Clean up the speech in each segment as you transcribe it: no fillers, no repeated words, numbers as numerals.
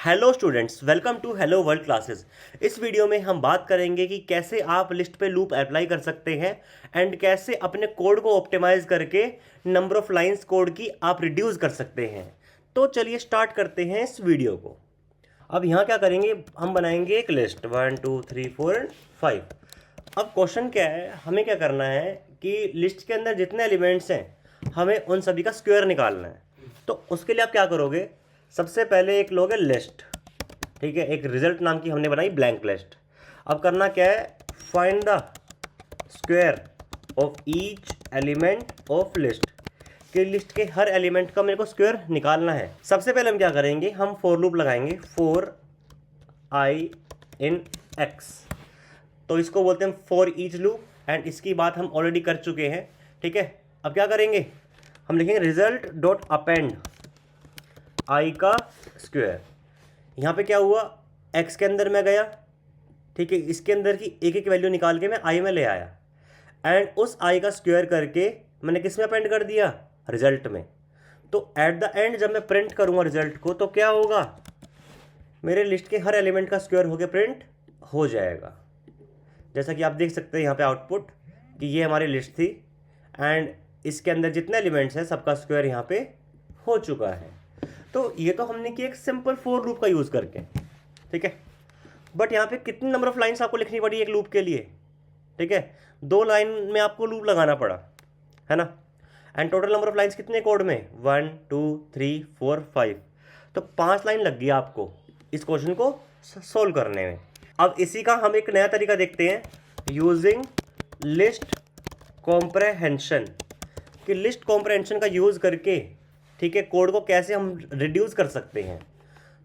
Hello students, welcome to hello world classes. इस video में हम बात करेंगे कि कैसे आप लिस्ट पे लूप अप्लाई कर सकते हैं एंड कैसे अपने कोड को ऑप्टिमाइज करके नंबर ऑफ लाइंस कोड की आप रिड्यूस कर सकते हैं। तो चलिए स्टार्ट करते हैं इस वीडियो को। अब यहाँ क्या करेंगे, हम बनाएंगे एक लिस्ट 1 2 3 4 एंड 5। अब क्वेश्चन क्या है, हमें क्या करना है कि लिस्ट के अंदर जितने एलिमेंट्स हैं हमें उन सभी का स्क्वायर निकालना है। तो उसके लिए आप क्या करोगे, सबसे पहले एक लोगे लिस्ट, ठीक है, एक रिजल्ट नाम की हमने बनाई ब्लैंक लिस्ट। अब करना क्या है, find the square of each element of list, कि लिस्ट के हर एलिमेंट का मेरे को स्क्वायर निकालना है। सबसे पहले हम क्या करेंगे, हम फॉर लूप लगाएंगे फॉर आई इन एक्स। तो इसको बोलते हैं फॉर ईच लूप एंड इसकी बात हम ऑलरेडी कर चुके हैं, ठीक है। अब क्या करेंगे, हम लिखेंगे रिजल्ट डॉट अपेंड आई का स्क्वायर। यहाँ पे क्या हुआ, एक्स के अंदर मैं गया, ठीक है, इसके अंदर की एक एक वैल्यू निकाल के मैं आई में ले आया एंड उस आई का स्क्वायर करके मैंने किस में अपेंड कर दिया, रिजल्ट में। तो एट द एंड जब मैं प्रिंट करूँगा रिजल्ट को तो क्या होगा, मेरे लिस्ट के हर एलिमेंट का स्क्वायर होके प्रिंट हो जाएगा। जैसा कि आप देख सकते हैं यहाँ पे आउटपुट कि ये हमारी लिस्ट थी एंड इसके अंदर जितने एलिमेंट्स हैं सबका स्क्वायर यहाँ पे हो चुका है। तो ये तो हमने किया एक सिंपल फॉर लूप का यूज़ करके, ठीक है। बट यहाँ पे कितनी नंबर ऑफ लाइंस आपको लिखनी पड़ी एक लूप के लिए, ठीक है, 2 लाइन में आपको लूप लगाना पड़ा, है ना। And total number of lines कितने कोड में, 1 2 3 4 5। तो 5 लाइन लग गई आपको इस क्वेश्चन को सोल्व करने में। अब इसी का हम एक नया तरीका देखते हैं, यूजिंग लिस्ट कॉम्प्रहेंशन, कि लिस्ट कॉम्प्रहेंशन का यूज़ करके, ठीक है, कोड को कैसे हम रिड्यूस कर सकते हैं।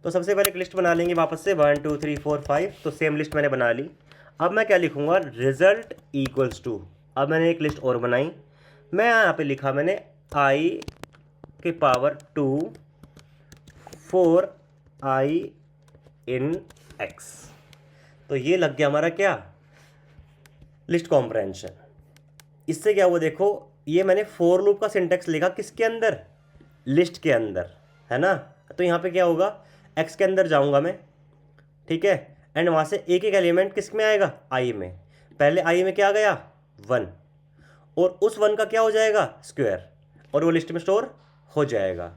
तो सबसे पहले एक लिस्ट बना लेंगे वापस से 1 2 3 4 5। तो सेम लिस्ट मैंने बना ली। अब मैं क्या लिखूंगा, रिजल्ट इक्वल्स टू, अब मैंने एक लिस्ट और बनाई, मैं यहाँ पे लिखा मैंने आई के power 2 for I in x. तो ये लग गया हमारा क्या, लिस्ट कॉम्प्रहेंशन। इससे क्या हुआ देखो, ये मैंने फॉर लूप का सिंटेक्स लिखा किसके अंदर, लिस्ट के अंदर, है ना। तो यहाँ पे क्या होगा, एक्स के अंदर जाऊँगा मैं, ठीक है, एंड वहाँ से एक एक एलिमेंट किस में आएगा, आई में। पहले आई में क्या गया, 1, और उस 1 का क्या हो जाएगा, स्क्वायर, और वो लिस्ट में स्टोर हो जाएगा।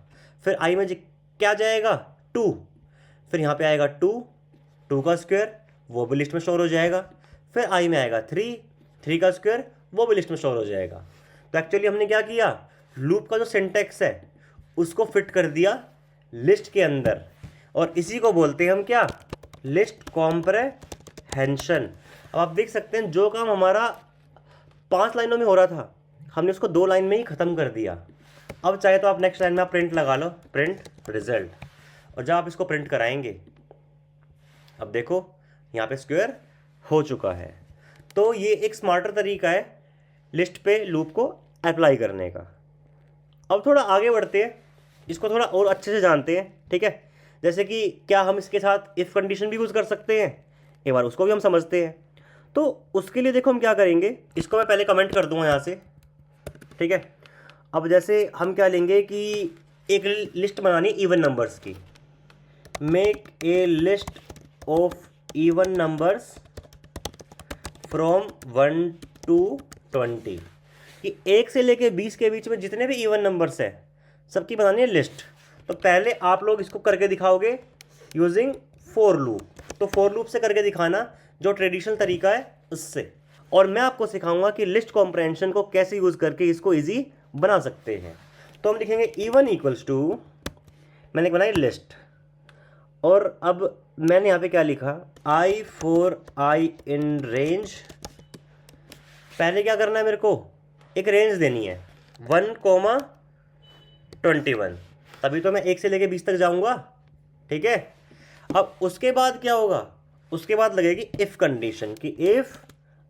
फिर आई में क्या जाएगा, 2, फिर यहाँ पे आएगा 2 का स्क्वायर, वो भी लिस्ट में स्टोर हो जाएगा। फिर आई में आएगा 3 का स्क्वायर, वो भी लिस्ट में स्टोर हो जाएगा। तो एक्चुअली हमने क्या किया, लूप का जो सिंटेक्स है उसको फिट कर दिया लिस्ट के अंदर, और इसी को बोलते हैं हम क्या, लिस्ट कॉम्प्रहेंशन। अब आप देख सकते हैं जो काम हमारा 5 लाइनों में हो रहा था हमने उसको 2 लाइन में ही ख़त्म कर दिया। अब चाहे तो आप नेक्स्ट लाइन में आप प्रिंट लगा लो, प्रिंट रिजल्ट, और जब आप इसको प्रिंट कराएंगे, अब देखो यहाँ पे स्क्वायर हो चुका है। तो ये एक स्मार्टर तरीका है लिस्ट पे लूप को अप्लाई करने का। अब थोड़ा आगे बढ़ते हैं, इसको थोड़ा और अच्छे से जानते हैं, ठीक है। जैसे कि क्या हम इसके साथ इफ़ कंडीशन भी यूज़ कर सकते हैं, एक बार उसको भी हम समझते हैं। तो उसके लिए देखो हम क्या करेंगे, इसको मैं पहले कमेंट कर दूंगा यहाँ से, ठीक है। अब जैसे हम क्या लेंगे कि एक लिस्ट बनानी इवन नंबर्स की, make a list of even numbers from 1 to 20, कि 1 से लेके 20 के बीच में जितने भी इवन नंबर्स हैं सबकी बनानी है लिस्ट। तो पहले आप लोग इसको करके दिखाओगे यूजिंग फॉर लूप। तो फॉर लूप से करके दिखाना जो ट्रेडिशनल तरीका है उससे, और मैं आपको सिखाऊंगा कि लिस्ट कॉम्प्रहेंशन को कैसे यूज़ करके इसको ईजी बना सकते हैं। तो हम लिखेंगे इवन इक्वल्स टू, मैंने बनाई लिस्ट, और अब मैंने यहाँ पे क्या लिखा, I for I in range. पहले क्या करना है, मेरे को एक रेंज देनी है 1,21, तभी तो मैं 1 से लेके 20 तक जाऊंगा, ठीक है। अब उसके बाद क्या होगा, उसके बाद लगेगी इफ़ कंडीशन, कि if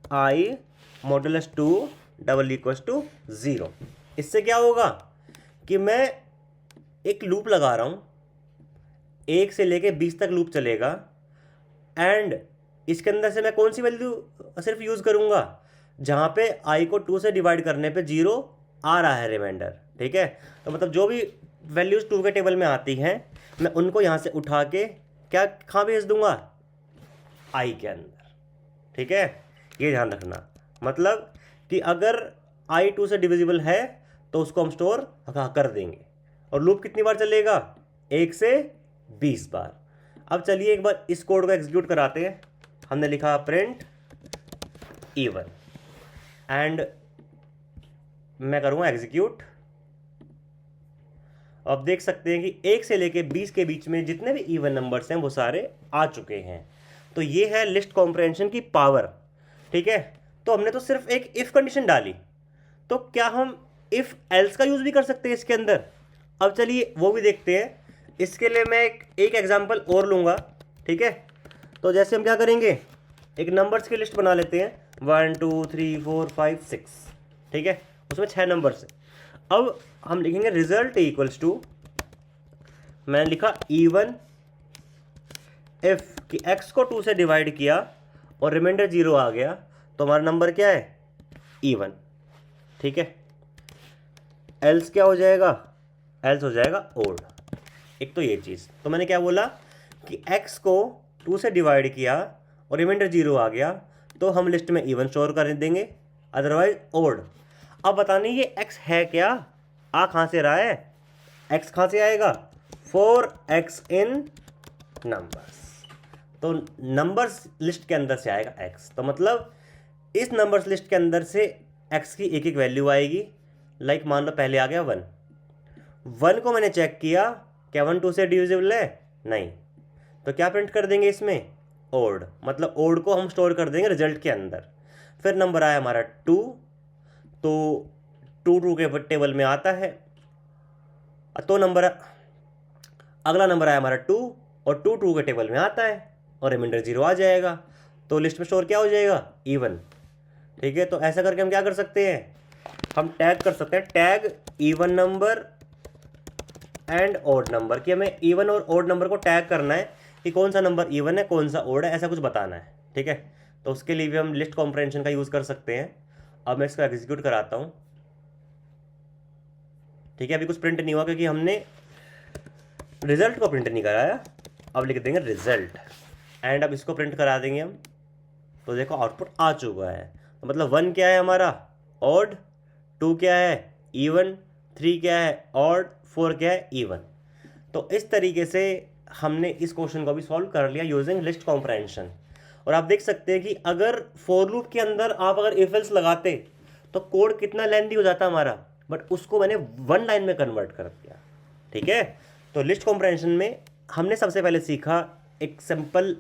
i modulus 2 double equals to 0। इससे क्या होगा कि मैं एक लूप लगा रहा हूँ, 1 से लेके 20 तक लूप चलेगा, एंड इसके अंदर से मैं कौन सी वैल्यू सिर्फ यूज़ करूँगा, जहाँ पे आई को 2 से डिवाइड करने पे 0 आ रहा है रिमाइंडर, ठीक है। तो मतलब जो भी वैल्यूज़ 2 के टेबल में आती हैं मैं उनको यहाँ से उठा के क्या कहाँ भेज दूंगा, आई के अंदर। ठीक है, ये ध्यान रखना, मतलब कि अगर आई 2 से डिविजिबल है तो उसको हम स्टोर कर देंगे। और लूप कितनी बार चलेगा, 1 से 20 बार। अब चलिए एक बार इस कोड को एग्जीक्यूट कराते हैं। हमने लिखा प्रिंट इवन एंड मैं करूँगा एग्जीक्यूट। अब देख सकते हैं कि 1 से लेके 20 के बीच में जितने भी इवन नंबर्स हैं वो सारे आ चुके हैं। तो ये है लिस्ट कॉम्प्रहेंशन की पावर। ठीक है, तो हमने तो सिर्फ एक इफ कंडीशन डाली, तो क्या हम इफ एल्स का यूज भी कर सकते हैं इसके अंदर? अब चलिए वो भी देखते हैं। इसके लिए मैं एक एग्जांपल और लूँगा। ठीक है, तो जैसे हम क्या करेंगे, एक नंबर्स की लिस्ट बना लेते हैं 1 2 3 4 5 6। ठीक है, उसमें 6 नंबर्स हैं। अब हम लिखेंगे रिजल्ट इक्वल्स टू, मैंने लिखा इवन इफ कि x को 2 से डिवाइड किया और रिमाइंडर 0 आ गया तो हमारा नंबर क्या है, इवन। ठीक है, एल्स क्या हो जाएगा, एल्स हो जाएगा ओड। एक तो ये चीज़, तो मैंने क्या बोला कि x को 2 से डिवाइड किया और रिमाइंडर 0 आ गया तो हम लिस्ट में इवन स्टोर कर देंगे, अदरवाइज ओड। अब बताने ये x है क्या, आ कहाँ से रहा है, x कहाँ से आएगा, 4x इन नंबर्स, तो नंबर्स लिस्ट के अंदर से आएगा x। तो मतलब इस नंबर्स लिस्ट के अंदर से x की एक एक वैल्यू आएगी। लाइक मान लो पहले आ गया 1 को मैंने चेक किया, क्या 1 2 से डिविजिबल है, नहीं, तो क्या प्रिंट कर देंगे इसमें, ओड, मतलब ओड को हम स्टोर कर देंगे रिजल्ट के अंदर। फिर नंबर आया हमारा 2, तो 2 के टेबल में आता है, तो नंबर अगला नंबर आया हमारा 2 और 2 के टेबल में आता है और रिमाइंडर 0 आ जाएगा, तो लिस्ट में स्टोर क्या हो जाएगा, इवन। ठीक है, तो ऐसा करके हम क्या कर सकते हैं, हम टैग कर सकते हैं, tag even number and odd number, कि हमें इवन और ओड नंबर को टैग करना है कि कौन सा नंबर इवन है कौन सा ओड है, ऐसा कुछ बताना है। ठीक है, तो उसके लिए भी हम लिस्ट कॉम्प्रहेंशन का यूज़ कर सकते हैं। अब मैं इसको एग्जीक्यूट कराता हूँ। ठीक है, अभी कुछ प्रिंट नहीं हुआ क्योंकि हमने रिजल्ट को प्रिंट नहीं कराया। अब लिख देंगे रिजल्ट एंड अब इसको प्रिंट करा देंगे हम, तो देखो आउटपुट आ चुका है। तो मतलब 1 क्या है हमारा, ऑड, 2 क्या है, इवन, 3 क्या है, ऑड, 4 क्या है, इवन। तो इस तरीके से हमने इस क्वेश्चन को भी सॉल्व कर लिया यूजिंग लिस्ट कॉम्प्रहेंशन। और आप देख सकते हैं कि अगर फॉर लूप के अंदर आप अगर इफ एल्स लगाते तो कोड कितना लेंथी हो जाता हमारा, बट उसको मैंने 1 लाइन में कन्वर्ट कर दिया। ठीक है, तो लिस्ट कॉम्प्रहेंशन में हमने सबसे पहले सीखा एक सिंपल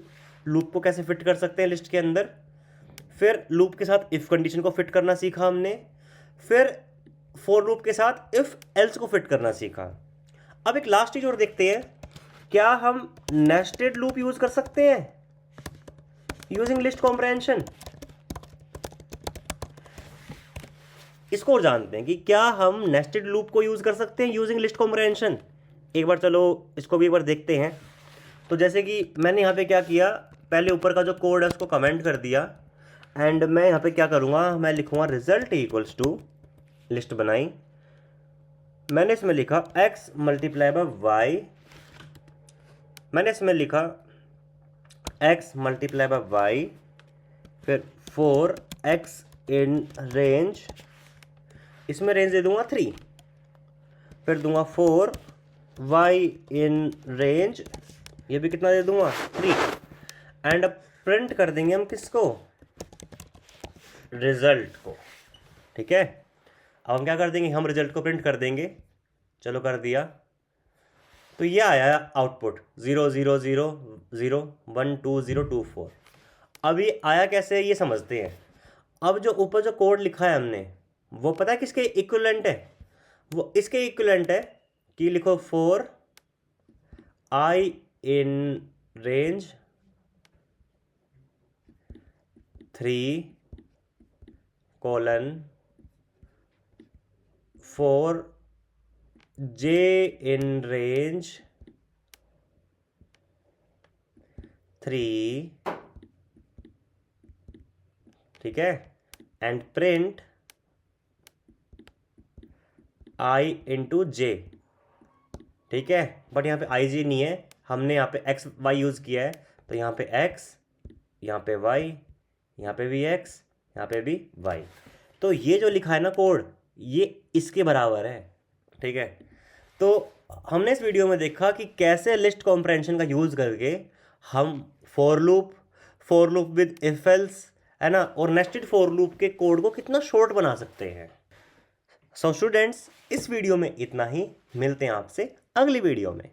लूप को कैसे फिट कर सकते हैं लिस्ट के अंदर, फिर लूप के साथ इफ कंडीशन को फिट करना सीखा हमने, फिर फॉर लूप के साथ इफ एल्स को फिट करना सीखा। अब एक लास्ट चीज और देखते हैं, क्या हम नेस्टेड लूप यूज कर सकते हैं यूजिंग लिस्ट कॉम्प्रहेंशन? इसको और जानते हैं कि क्या हम नेस्टेड लूप को यूज कर सकते हैं यूजिंग लिस्ट कॉम्प्रहेंशन। एक बार चलो इसको भी एक बार देखते हैं। तो जैसे कि मैंने यहाँ पे क्या किया, पहले ऊपर का जो कोड है उसको कमेंट कर दिया एंड मैं यहाँ पे क्या करूँगा, मैं लिखूँगा रिजल्ट इक्वल्स टू, लिस्ट बनाई, मैंने इसमें लिखा x मल्टीप्लाई बाय वाई, मैंने इसमें लिखा x मल्टीप्लाई बाय वाई, फिर 4x इन रेंज, इसमें रेंज दे दूंगा 3, फिर दूंगा 4y इन रेंज, ये भी कितना दे दूंगा 3, एंड अब प्रिंट कर देंगे हम किसको, रिजल्ट को। ठीक है, अब हम क्या कर देंगे, हम रिजल्ट को प्रिंट कर देंगे। चलो कर दिया, तो ये आया आउटपुट 0 0 0 0 1 2 0 2 4। अब ये आया कैसे ये समझते हैं। अब जो ऊपर जो कोड लिखा है हमने वो पता है किसके इक्विवेलेंट है, वो इसके इक्विवेलेंट है कि लिखो 4i in range 3 colon 4j in range 3। ठीक है, एंड प्रिंट i इंटू जे। ठीक है, बट यहाँ पे आई जी नहीं है, हमने यहाँ पे एक्स वाई यूज़ किया है, तो यहाँ पे एक्स, यहाँ पे वाई, यहाँ पे भी एक्स, यहाँ पे भी वाई। तो ये जो लिखा है ना कोड, ये इसके बराबर है, ठीक है। तो हमने इस वीडियो में देखा कि कैसे लिस्ट कॉम्प्रेंशन का यूज़ करके हम for loop with if else, है ना, और नेस्टेड फॉर लूप के कोड को कितना शॉर्ट बना सकते हैं। सो स्टूडेंट्स, इस वीडियो में इतना ही, मिलते हैं आपसे अगली वीडियो में।